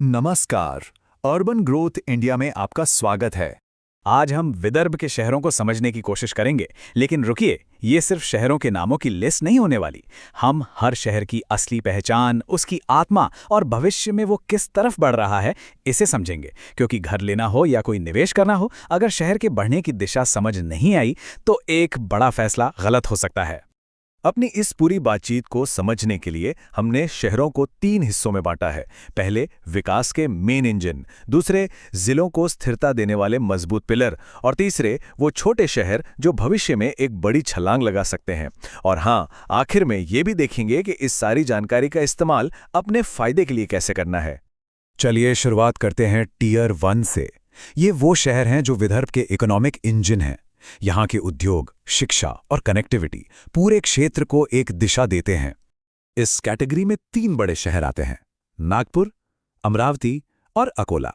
नमस्कार। Urban growth India में आपका स्वागत है। आज हम विदर्भ के शहरों को समझने की कोशिश करेंगे, लेकिन रुकिए, ये सिर्फ शहरों के नामों की लिस्ट नहीं होने वाली। हम हर शहर की असली पहचान, उसकी आत्मा और भविष्य में वो किस तरफ बढ़ रहा है, इसे समझेंगे। क्योंकि घर लेना हो या कोई निवेश करना हो, अगर शहर के बढ़ने की दिशा समझ नहीं आई तो एक बड़ा फैसला गलत हो सकता है। अपनी इस पूरी बातचीत को समझने के लिए हमने शहरों को 3 हिस्सों में बांटा है। पहले विकास के मेन इंजन, दूसरे जिलों को स्थिरता देने वाले मजबूत पिलर, और तीसरे वो छोटे शहर जो भविष्य में एक बड़ी छलांग लगा सकते हैं। और हाँ, आखिर में ये भी देखेंगे कि इस सारी जानकारी का इस्तेमाल अपने फायदे के लिए कैसे करना है। चलिए शुरुआत करते हैं टियर 1 से। ये वो शहर हैं जो विदर्भ के इकोनॉमिक इंजन हैं। यहाँ के उद्योग, शिक्षा और कनेक्टिविटी पूरे क्षेत्र को एक दिशा देते हैं। इस कैटेगरी में 3 बड़े शहर आते हैं: नागपुर, अमरावती और अकोला।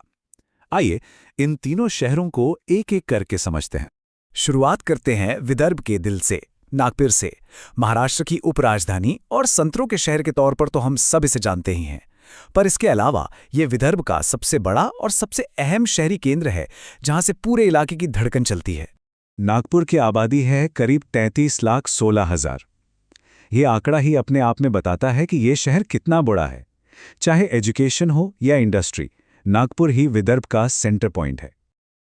आइए इन तीनों शहरों को एक एक करके समझते हैं। शुरुआत करते हैं विदर्भ के दिल से, नागपुर से। महाराष्ट्र की उपराजधानी और संतरों के शहर के तौर पर तो हम सब इसे जानते ही हैं, पर इसके अलावा ये विदर्भ का सबसे बड़ा और सबसे अहम शहरी केंद्र है, जहां से पूरे इलाके की धड़कन चलती है। नागपुर की आबादी है करीब 33,16,000। ये आंकड़ा ही अपने आप में बताता है कि ये शहर कितना बड़ा है। चाहे एजुकेशन हो या इंडस्ट्री, नागपुर ही विदर्भ का सेंटर पॉइंट है।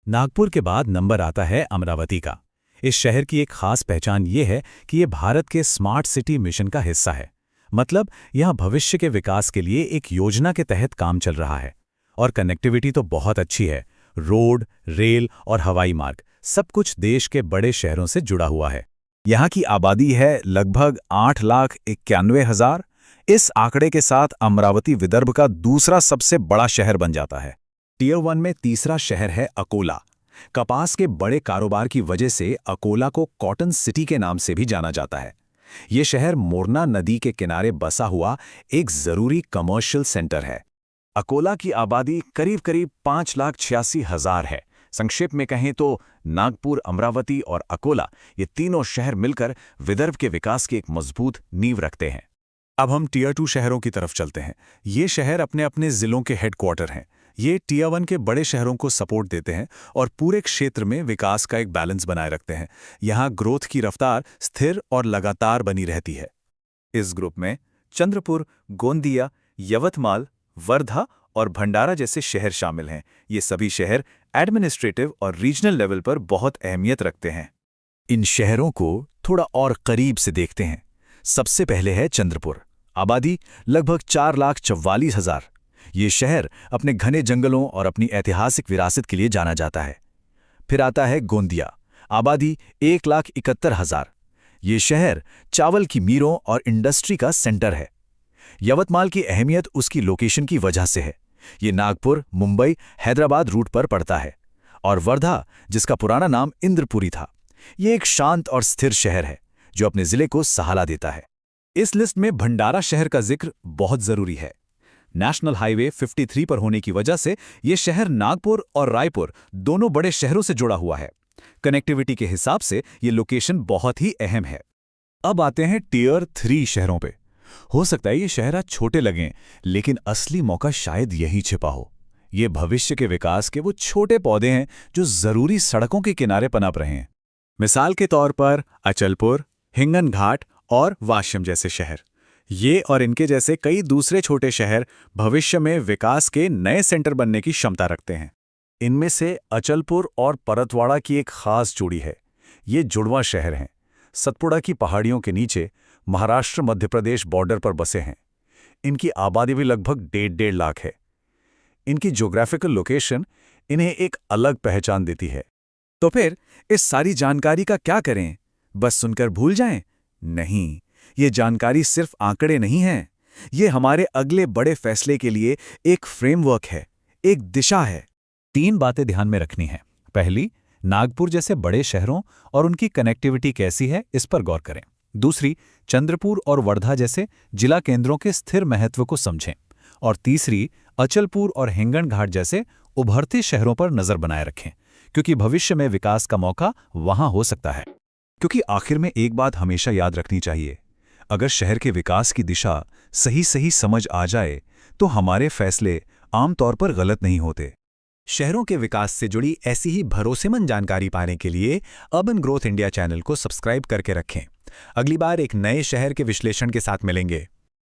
नागपुर के बाद नंबर आता है अमरावती का। इस शहर की एक खास पहचान ये है कि ये भारत के स्मार्ट सिटी मिशन का हिस्सा है। मतलब यहाँ भविष्य के विकास के लिए एक योजना के तहत काम चल रहा है। और कनेक्टिविटी तो बहुत अच्छी है। रोड, रेल और हवाई मार्ग सब कुछ देश के बड़े शहरों से जुड़ा हुआ है। यहाँ की आबादी है लगभग 8,91,000। इस आंकड़े के साथ अमरावती विदर्भ का दूसरा सबसे बड़ा शहर बन जाता है। टियर 1 में तीसरा शहर है अकोला। कपास के बड़े कारोबार की वजह से अकोला को कॉटन सिटी के नाम से भी जाना जाता है। ये शहर मोरना नदी के किनारे बसा हुआ एक जरूरी कमर्शियल सेंटर है। अकोला की आबादी करीब करीब 5,86,000 है। संक्षेप में कहें तो नागपुर, अमरावती और अकोला, ये तीनों शहर मिलकर विदर्भ के विकास की एक मजबूत नींव रखते हैं। अब हम टियर 2 शहरों की तरफ चलते हैं। ये शहर अपने अपने जिलों के हेडक्वार्टर हैं। ये टियर 1 के बड़े शहरों को सपोर्ट देते हैं और पूरे क्षेत्र में विकास का एक बैलेंस बनाए रखते हैं। यहाँ ग्रोथ की रफ्तार स्थिर और लगातार बनी रहती है। इस ग्रुप में चंद्रपुर, गोंदिया, यवतमाल, वर्धा और भंडारा जैसे शहर शामिल हैं। ये सभी शहर एडमिनिस्ट्रेटिव और रीजनल लेवल पर बहुत अहमियत रखते हैं। इन शहरों को थोड़ा और करीब से देखते हैं। सबसे पहले है चंद्रपुर। आबादी लगभग 4,44,000। ये शहर अपने घने जंगलों और अपनी ऐतिहासिक विरासत के लिए जाना जाता है। फिर आता है गोंदिया। आबादी 1,71,000। ये शहर चावल की मीलों और इंडस्ट्री का सेंटर है। यवतमाल की अहमियत उसकी लोकेशन की वजह से है। ये नागपुर, मुंबई, हैदराबाद रूट पर पड़ता है। और वर्धा, जिसका पुराना नाम इंद्रपुरी था, ये एक शांत और स्थिर शहर है जो अपने जिले को सहारा देता है। इस लिस्ट में भंडारा शहर का जिक्र बहुत जरूरी है। नेशनल हाईवे 53 पर होने की वजह से ये शहर नागपुर और रायपुर दोनों बड़े शहरों से जुड़ा हुआ है। कनेक्टिविटी के हिसाब से ये लोकेशन बहुत ही अहम है। अब आते हैं टियर 3 शहरों पे। हो सकता है ये शहर आज छोटे लगें, लेकिन असली मौका शायद यहीं छिपा हो। ये भविष्य के विकास के वो छोटे पौधे हैं जो जरूरी सड़कों के किनारे पनप रहे हैं। मिसाल के तौर पर अचलपुर, हिंगनघाट और वाशिम जैसे शहर। ये और इनके जैसे कई दूसरे छोटे शहर भविष्य में विकास के नए सेंटर बनने की क्षमता रखते हैं। इनमें से अचलपुर और परतवाड़ा की एक खास जोड़ी है। ये जुड़वा शहर हैं। सतपुड़ा की पहाड़ियों के नीचे महाराष्ट्र मध्य प्रदेश बॉर्डर पर बसे हैं। इनकी आबादी भी लगभग 1.5 लाख है। इनकी ज्योग्राफिकल लोकेशन इन्हें एक अलग पहचान देती है। तो फिर इस सारी जानकारी का क्या करें? बस सुनकर भूल जाएं? नहीं, ये जानकारी सिर्फ आंकड़े नहीं हैं। ये हमारे अगले बड़े फैसले के लिए एक फ्रेमवर्क है, एक दिशा है। 3 बातें ध्यान में रखनी है। पहली, नागपुर जैसे बड़े शहरों और उनकी कनेक्टिविटी कैसी है, इस पर गौर करें। दूसरी, चंद्रपुर और वर्धा जैसे जिला केंद्रों के स्थिर महत्व को समझें। और तीसरी, अचलपुर और हिंगनघाट जैसे उभरते शहरों पर नजर बनाए रखें, क्योंकि भविष्य में विकास का मौका वहां हो सकता है। क्योंकि आखिर में एक बात हमेशा याद रखनी चाहिए, अगर शहर के विकास की दिशा सही सही समझ आ जाए तो हमारे फैसले आमतौर पर गलत नहीं होते। शहरों के विकास से जुड़ी ऐसी ही भरोसेमंद जानकारी पाने के लिए अर्बन ग्रोथ इंडिया चैनल को सब्सक्राइब करके रखें। अगली बार एक नए शहर के विश्लेषण के साथ मिलेंगे।